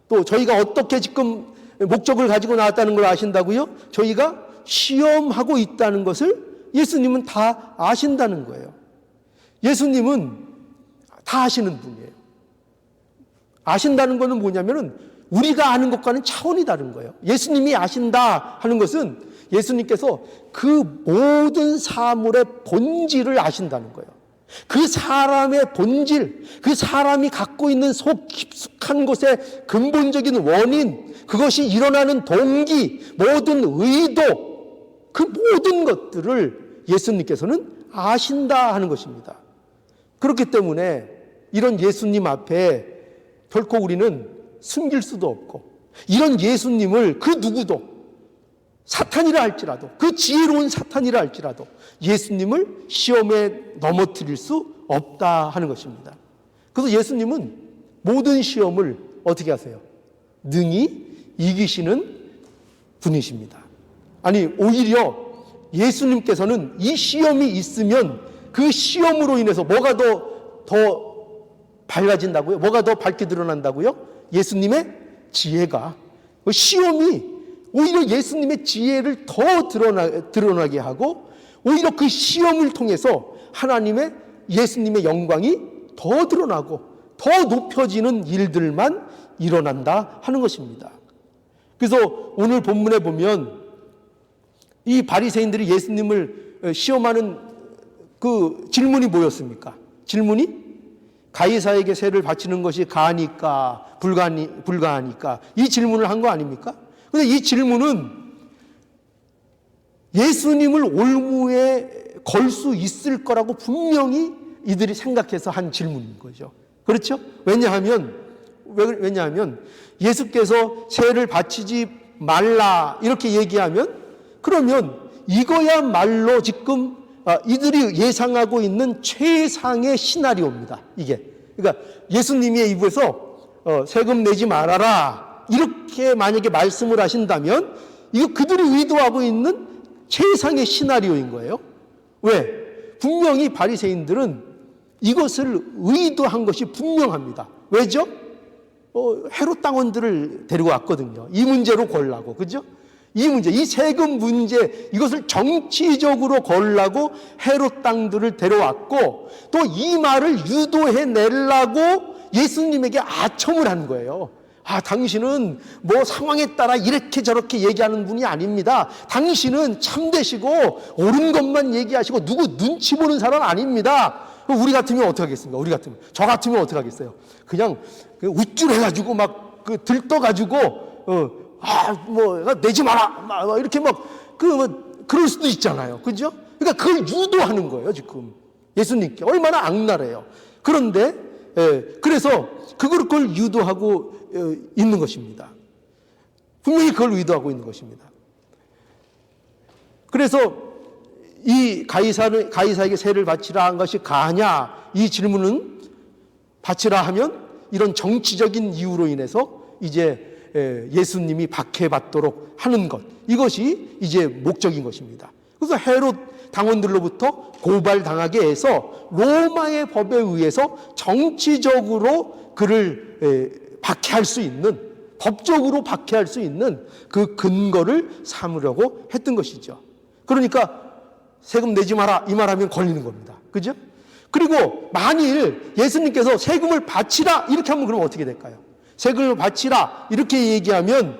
또 저희가 어떻게 지금 목적을 가지고 나왔다는 걸 아신다고요? 저희가 시험하고 있다는 것을 예수님은 다 아신다는 거예요. 예수님은 다 아시는 분이에요. 아신다는 것은 뭐냐면은 우리가 아는 것과는 차원이 다른 거예요. 예수님이 아신다 하는 것은 예수님께서 그 모든 사물의 본질을 아신다는 거예요. 그 사람의 본질, 그 사람이 갖고 있는 속 깊숙한 곳의 근본적인 원인, 그것이 일어나는 동기, 모든 의도, 그 모든 것들을 예수님께서는 아신다 하는 것입니다. 그렇기 때문에 이런 예수님 앞에 결코 우리는 숨길 수도 없고, 이런 예수님을 그 누구도, 사탄이라 할지라도, 그 지혜로운 사탄이라 할지라도 예수님을 시험에 넘어뜨릴 수 없다 하는 것입니다. 그래서 예수님은 모든 시험을 어떻게 하세요? 능히 이기시는 분이십니다. 아니, 오히려 예수님께서는 이 시험이 있으면 그 시험으로 인해서 뭐가 더 밝아진다고요? 뭐가 더 밝게 드러난다고요? 예수님의 지혜가, 시험이 오히려 예수님의 지혜를 더 드러나게 하고, 오히려 그 시험을 통해서 하나님의, 예수님의 영광이 더 드러나고 더 높여지는 일들만 일어난다 하는 것입니다. 그래서 오늘 본문에 보면 이 바리새인들이 예수님을 시험하는 그 질문이 뭐였습니까? 질문이 가이사에게 세를 바치는 것이 가하니까 불가하니까 이 질문을 한 거 아닙니까? 그런데 이 질문은 예수님을 올무에 걸 수 있을 거라고 분명히 이들이 생각해서 한 질문인 거죠. 그렇죠? 왜냐하면 예수께서 세를 바치지 말라 이렇게 얘기하면 그러면 이거야말로 지금 이들이 예상하고 있는 최상의 시나리오입니다. 이게. 그러니까 예수님의 입에서 세금 내지 말아라 이렇게 만약에 말씀을 하신다면 이거 그들이 의도하고 있는 최상의 시나리오인 거예요. 왜? 분명히 바리새인들은 이것을 의도한 것이 분명합니다. 왜죠? 헤롯 당원들을 데리고 왔거든요. 이 문제로 걸라고. 그죠? 이 문제, 이 세금 문제, 이것을 정치적으로 걸라고 헤롯 당들을 데려왔고 또 이 말을 유도해 내려고 예수님에게 아첨을 한 거예요. 당신은 뭐 상황에 따라 이렇게 저렇게 얘기하는 분이 아닙니다. 당신은 참되시고 옳은 것만 얘기하시고 누구 눈치 보는 사람 아닙니다. 우리 같으면 어떻게 하겠습니까? 저 같으면 어떻게 하겠어요? 그냥 우쭐해가지고 막 들떠가지고 내지 마라 이렇게 그럴 수도 있잖아요. 그죠? 그러니까 그걸 유도하는 거예요. 지금 예수님께 얼마나 악랄해요. 그런데 그래서 그걸 유도하고 있는 것입니다. 분명히 그걸 의도하고 있는 것입니다. 그래서 이 가이사에게 세를 바치라 한 것이 가하냐 이 질문은 바치라 하면 이런 정치적인 이유로 인해서 이제 예수님이 박해받도록 하는 것 이것이 이제 목적인 것입니다. 그래서 헤롯 당원들로부터 고발당하게 해서 로마의 법에 의해서 정치적으로 그를 박해할 수 있는 법적으로 박해할 수 있는 그 근거를 삼으려고 했던 것이죠. 그러니까 세금 내지 마라 이 말하면 걸리는 겁니다. 그죠? 그리고 만일 예수님께서 세금을 바치라 이렇게 하면 그럼 어떻게 될까요? 세금을 바치라 이렇게 얘기하면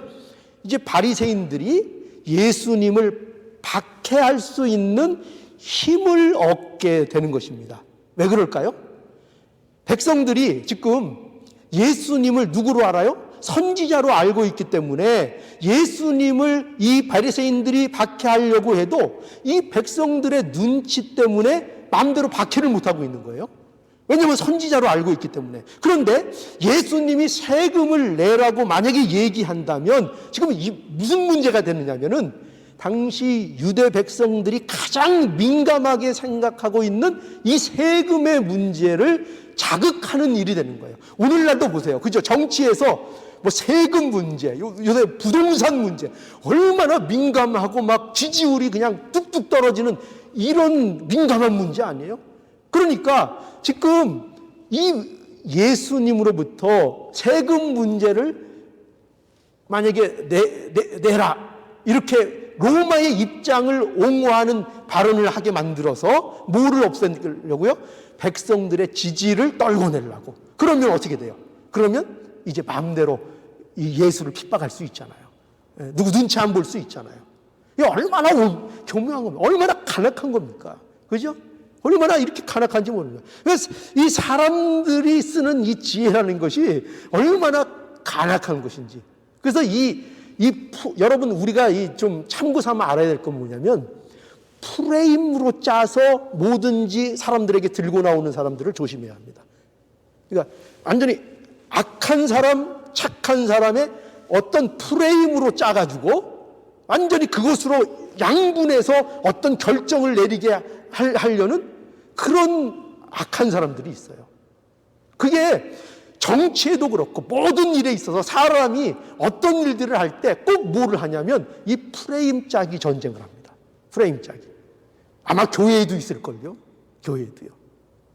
이제 바리새인들이 예수님을 박해할 수 있는 힘을 얻게 되는 것입니다. 왜 그럴까요? 백성들이 지금 예수님을 누구로 알아요? 선지자로 알고 있기 때문에 예수님을 이 바리새인들이 박해하려고 해도 이 백성들의 눈치 때문에 마음대로 박해를 못하고 있는 거예요. 왜냐하면 선지자로 알고 있기 때문에. 그런데 예수님이 세금을 내라고 만약에 얘기한다면 지금 무슨 문제가 되느냐면은 당시 유대 백성들이 가장 민감하게 생각하고 있는 이 세금의 문제를 자극하는 일이 되는 거예요. 오늘날도 보세요. 그죠? 정치에서 세금 문제, 요새 부동산 문제, 얼마나 민감하고 막 지지율이 그냥 뚝뚝 떨어지는 이런 민감한 문제 아니에요? 그러니까 지금 이 예수님으로부터 세금 문제를 만약에 내라 이렇게 로마의 입장을 옹호하는 발언을 하게 만들어서 뭐를 없애려고요? 백성들의 지지를 떨궈내려고. 그러면 어떻게 돼요? 그러면 이제 마음대로 이 예수를 핍박할 수 있잖아요. 누구 눈치 안 볼 수 있잖아요. 이게 얼마나 교묘한 겁니까? 얼마나 간악한 겁니까? 그죠? 얼마나 이렇게 간악한지 모르는 거예요. 그래서 이 사람들이 쓰는 이 지혜라는 것이 얼마나 간악한 것인지. 그래서 여러분 우리가 좀 참고 삼아 알아야 될 건 뭐냐면 프레임으로 짜서 뭐든지 사람들에게 들고 나오는 사람들을 조심해야 합니다. 그러니까 완전히 악한 사람, 착한 사람의 어떤 프레임으로 짜가지고 완전히 그것으로 양분해서 어떤 결정을 내리게 하려는 그런 악한 사람들이 있어요. 그게 정치에도 그렇고 모든 일에 있어서 사람이 어떤 일들을 할 때 꼭 뭐를 하냐면 이 프레임 짜기 전쟁을 합니다. 프레임 짜기. 아마 교회에도 있을걸요. 교회도요.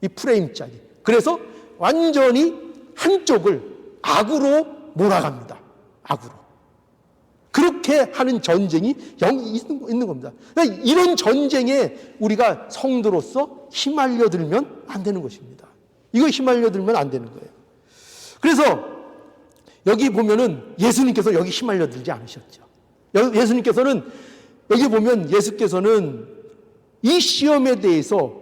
이 프레임 짜기. 그래서 완전히 한쪽을 악으로 몰아갑니다. 악으로. 그렇게 하는 전쟁이 있는 겁니다. 그러니까 이런 전쟁에 우리가 성도로서 휘말려들면 안 되는 것입니다. 이거 휘말려 들면 안 되는 거예요. 그래서 여기 보면은 예수님께서 여기 휘말려 들지 않으셨죠. 예수님께서는 여기 보면 예수께서는 이 시험에 대해서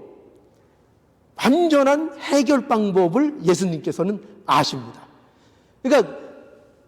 완전한 해결 방법을 예수님께서는 아십니다. 그러니까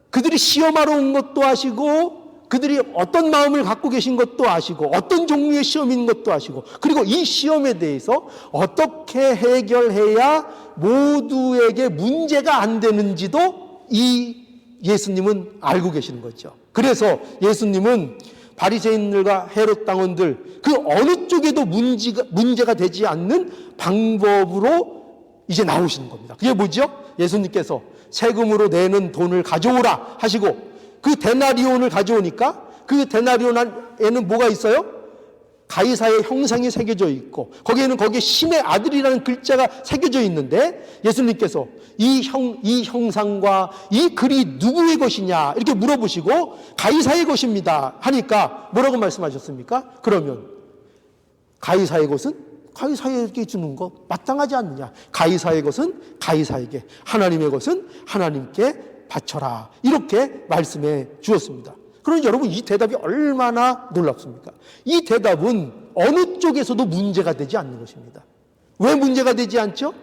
그들이 시험하러 온 것도 아시고 그들이 어떤 마음을 갖고 계신 것도 아시고 어떤 종류의 시험인 것도 아시고 그리고 이 시험에 대해서 어떻게 해결해야 모두에게 문제가 안 되는지도 이 예수님은 알고 계시는 거죠. 그래서 예수님은 바리새인들과 헤롯 당원들 그 어느 쪽에도 문제가 되지 않는 방법으로 이제 나오시는 겁니다. 그게 뭐죠? 예수님께서 세금으로 내는 돈을 가져오라 하시고 그 데나리온을 가져오니까 그 데나리온에는 뭐가 있어요? 가이사의 형상이 새겨져 있고 거기에 신의 아들이라는 글자가 새겨져 있는데 예수님께서 이 형상과 이 글이 누구의 것이냐 이렇게 물어보시고 가이사의 것입니다 하니까 뭐라고 말씀하셨습니까? 그러면 가이사의 것은 가이사에게 주는 거 마땅하지 않느냐? 가이사의 것은 가이사에게, 하나님의 것은 하나님께 바쳐라. 이렇게 말씀해 주었습니다. 그러니 여러분 이 대답이 얼마나 놀랍습니까? 이 대답은 어느 쪽에서도 문제가 되지 않는 것입니다. 왜 문제가 되지 않죠?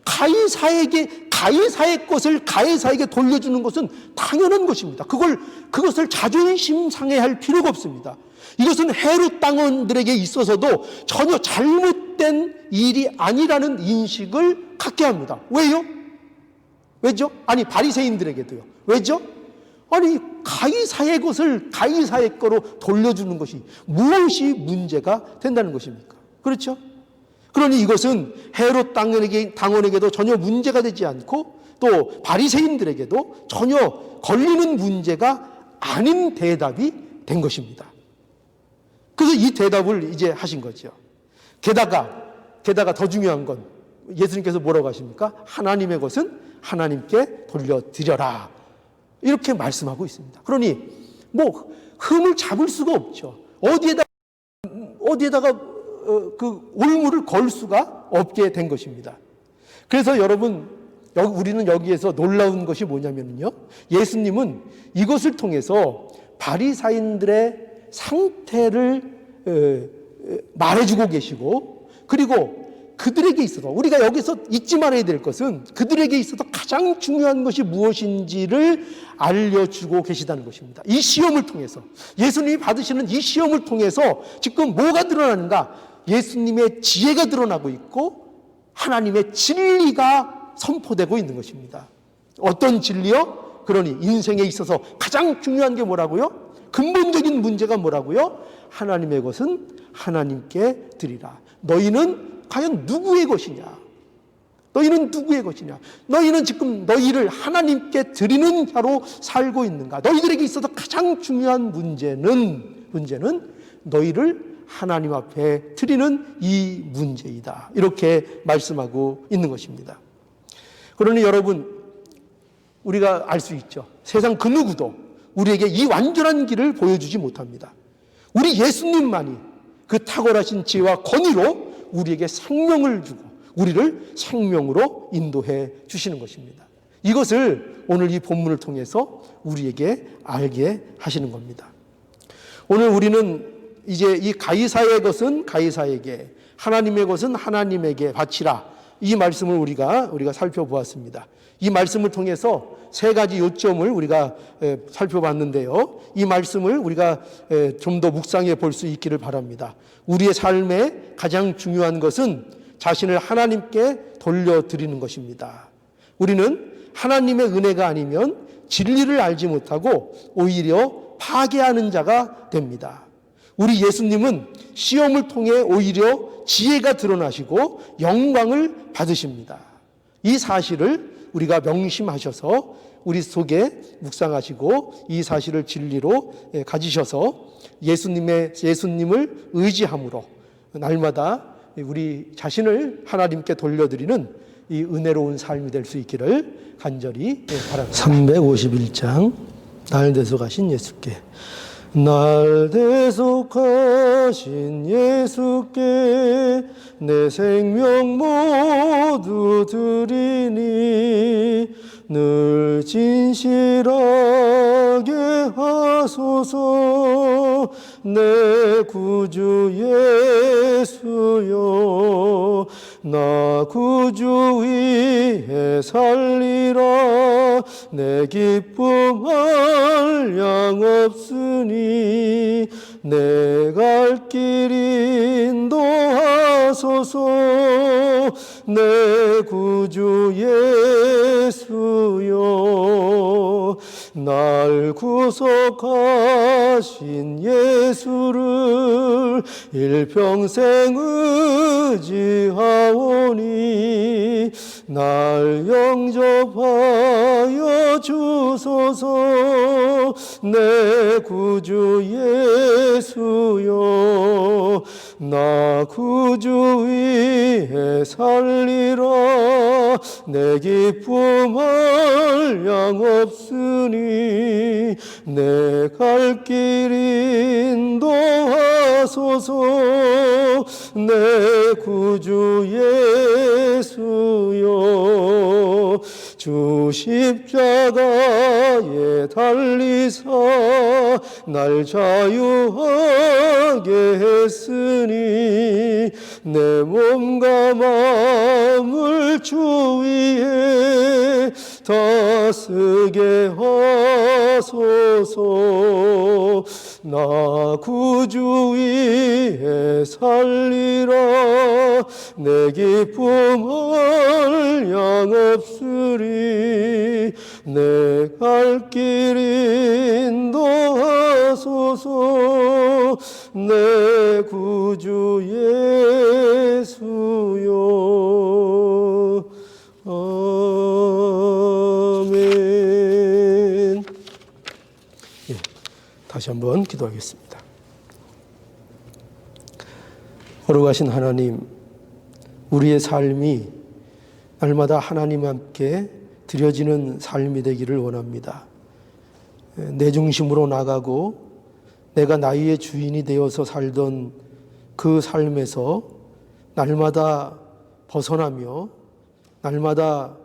가이사의 것을 가이사에게 돌려주는 것은 당연한 것입니다. 그것을 자존심 상해할 필요가 없습니다. 이것은 헤롯 당원들에게 있어서도 전혀 잘못된 일이 아니라는 인식을 갖게 합니다. 왜요? 왜죠? 아니 바리새인들에게도요. 왜죠? 아니 가이사의 것을 가이사의 거로 돌려주는 것이 무엇이 문제가 된다는 것입니까? 그렇죠? 그러니 이것은 헤롯 당원에게도 전혀 문제가 되지 않고 또 바리새인들에게도 전혀 걸리는 문제가 아닌 대답이 된 것입니다. 그래서 이 대답을 이제 하신 거죠. 게다가 더 중요한 건 예수님께서 뭐라고 하십니까? 하나님의 것은 하나님께 돌려드려라. 이렇게 말씀하고 있습니다. 그러니 뭐 흠을 잡을 수가 없죠. 어디에다가 그 올무를 걸 수가 없게 된 것입니다. 그래서 여러분 우리는 여기에서 놀라운 것이 뭐냐면요. 예수님은 이것을 통해서 바리새인들의 상태를 말해주고 계시고 그리고 그들에게 있어서 우리가 여기서 잊지 말아야 될 것은 그들에게 있어서 가장 중요한 것이 무엇인지를 알려주고 계시다는 것입니다. 이 시험을 통해서 예수님이 받으시는 이 시험을 통해서 지금 뭐가 드러나는가? 예수님의 지혜가 드러나고 있고 하나님의 진리가 선포되고 있는 것입니다. 어떤 진리요? 그러니 인생에 있어서 가장 중요한 게 뭐라고요? 근본적인 문제가 뭐라고요? 하나님의 것은 하나님께 드리라. 너희는 과연 누구의 것이냐? 너희는 누구의 것이냐? 너희는 지금 너희를 하나님께 드리는 자로 살고 있는가? 너희들에게 있어서 가장 중요한 문제는 너희를 하나님 앞에 드리는 이 문제이다. 이렇게 말씀하고 있는 것입니다. 그러니 여러분 우리가 알 수 있죠. 세상 그 누구도 우리에게 이 완전한 길을 보여주지 못합니다. 우리 예수님만이 그 탁월하신 지혜와 권위로 우리에게 생명을 주고 우리를 생명으로 인도해 주시는 것입니다. 이것을 오늘 이 본문을 통해서 우리에게 알게 하시는 겁니다. 오늘 우리는 이제 이 가이사의 것은 가이사에게 하나님의 것은 하나님에게 바치라 이 말씀을 우리가 살펴보았습니다. 이 말씀을 통해서 세 가지 요점을 우리가 살펴봤는데요. 이 말씀을 우리가 좀 더 묵상해 볼 수 있기를 바랍니다. 우리의 삶에 가장 중요한 것은 자신을 하나님께 돌려드리는 것입니다. 우리는 하나님의 은혜가 아니면 진리를 알지 못하고 오히려 파괴하는 자가 됩니다. 우리 예수님은 시험을 통해 오히려 지혜가 드러나시고 영광을 받으십니다. 이 사실을 우리가 명심하셔서 우리 속에 묵상하시고 이 사실을 진리로 가지셔서 예수님을 의지함으로 날마다 우리 자신을 하나님께 돌려드리는 이 은혜로운 삶이 될 수 있기를 간절히 바랍니다. 351장 날 대속하신 예수께 날 대속하신 예수께 내 생명 모두 드리니 늘 진실하게 하소서. 내 구주 예수여, 나 구주 위에 살리라. 내 기쁨 한량 없으니 내 갈 길 인도하소서. 내 구주 예수여, 날 구속하신 예수를 일평생 의지하오니 날 영접하여 주소서. 내 구주 예수여, 나 구주 위에 살리라. 내 기쁨 한량 없으니 내 갈 길 인도하소서. 내 구주 예수여, 주 십자가에 달리사 날 자유하게 했으니 내 몸과 마음을 주 위에 다쓰게 하소서. 나 구주 위에 살리라. 내 기쁨 한량 없으리 내 갈 길 인도하소서. 내 구주 예수여. 아멘. 예, 다시 한번 기도하겠습니다. 거룩하신 하나님, 우리의 삶이 날마다 하나님 함께 드려지는 삶이 되기를 원합니다. 내 중심으로 나가고 내가 나의 주인이 되어서 살던 그 삶에서 날마다 벗어나며 날마다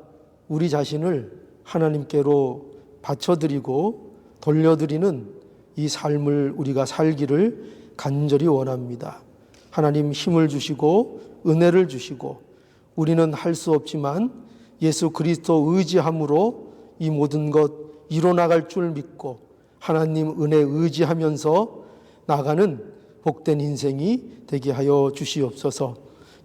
우리 자신을 하나님께로 바쳐드리고 돌려드리는 이 삶을 우리가 살기를 간절히 원합니다. 하나님 힘을 주시고 은혜를 주시고 우리는 할 수 없지만 예수 그리스도 의지함으로 이 모든 것 이뤄나갈 줄 믿고 하나님 은혜 의지하면서 나가는 복된 인생이 되게 하여 주시옵소서.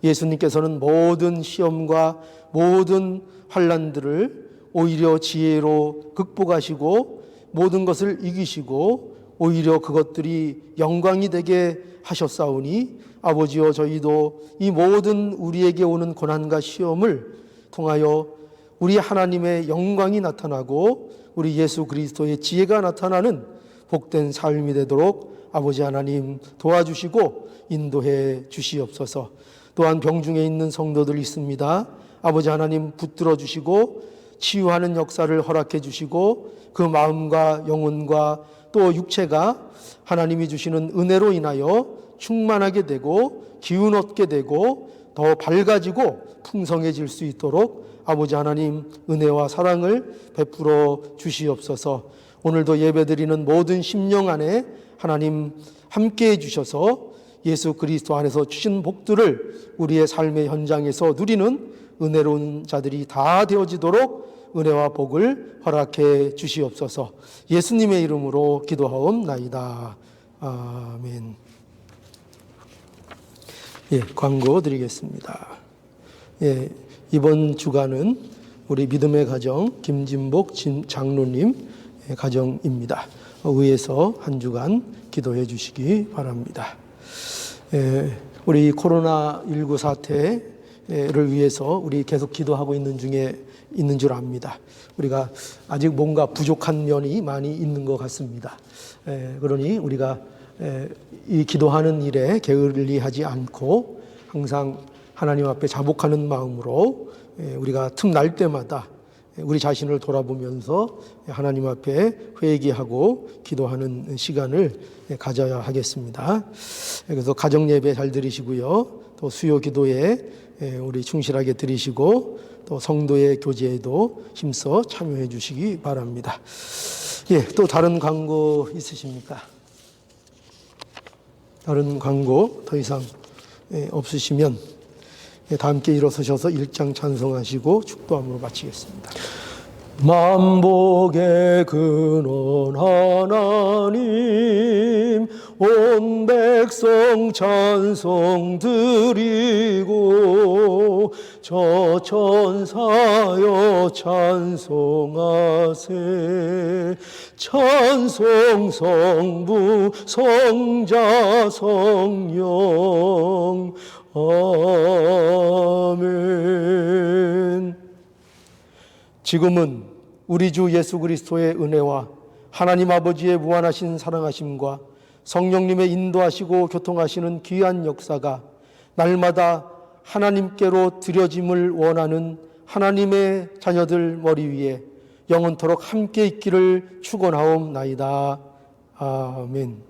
예수님께서는 모든 시험과 모든 환난들을 오히려 지혜로 극복하시고 모든 것을 이기시고 오히려 그것들이 영광이 되게 하셨사오니 아버지여, 저희도 이 모든 우리에게 오는 고난과 시험을 통하여 우리 하나님의 영광이 나타나고 우리 예수 그리스도의 지혜가 나타나는 복된 삶이 되도록 아버지 하나님 도와주시고 인도해 주시옵소서. 또한 병중에 있는 성도들 있습니다. 아버지 하나님 붙들어 주시고 치유하는 역사를 허락해 주시고 그 마음과 영혼과 또 육체가 하나님이 주시는 은혜로 인하여 충만하게 되고 기운 얻게 되고 더 밝아지고 풍성해질 수 있도록 아버지 하나님 은혜와 사랑을 베풀어 주시옵소서. 오늘도 예배드리는 모든 심령 안에 하나님 함께해 주셔서 예수 그리스도 안에서 주신 복들을 우리의 삶의 현장에서 누리는 은혜로운 자들이 다 되어지도록 은혜와 복을 허락해 주시옵소서. 예수님의 이름으로 기도하옵나이다. 아멘. 예, 광고 드리겠습니다. 예, 이번 주간은 우리 믿음의 가정 김진복 장로님 가정입니다. 의회에서 한 주간 기도해 주시기 바랍니다. 예, 우리 코로나19 사태를 위해서 우리 계속 기도하고 있는 중에 있는 줄 압니다. 우리가 아직 뭔가 부족한 면이 많이 있는 것 같습니다. 그러니 우리가 이 기도하는 일에 게을리하지 않고 항상 하나님 앞에 자복하는 마음으로 우리가 틈날 때마다 우리 자신을 돌아보면서 하나님 앞에 회개하고 기도하는 시간을 가져야 하겠습니다. 그래서 가정 예배 잘 들으시고요. 또 수요 기도에 우리 충실하게 드리시고 또 성도의 교제에도 힘써 참여해 주시기 바랍니다. 예, 또 다른 광고 있으십니까? 다른 광고 더 이상 없으시면 다 함께 일어서셔서 일장 찬송하시고 축도함으로 마치겠습니다. 만복의 근원 하나님 온 백성 찬송 드리고 저 천사여 찬송하세 찬송 성부 성자 성령 아멘. 지금은 우리 주 예수 그리스도의 은혜와 하나님 아버지의 무한하신 사랑하심과 성령님의 인도하시고 교통하시는 귀한 역사가 날마다 하나님께로 드려짐을 원하는 하나님의 자녀들 머리 위에 영원토록 함께 있기를 축원하옵나이다. 아멘.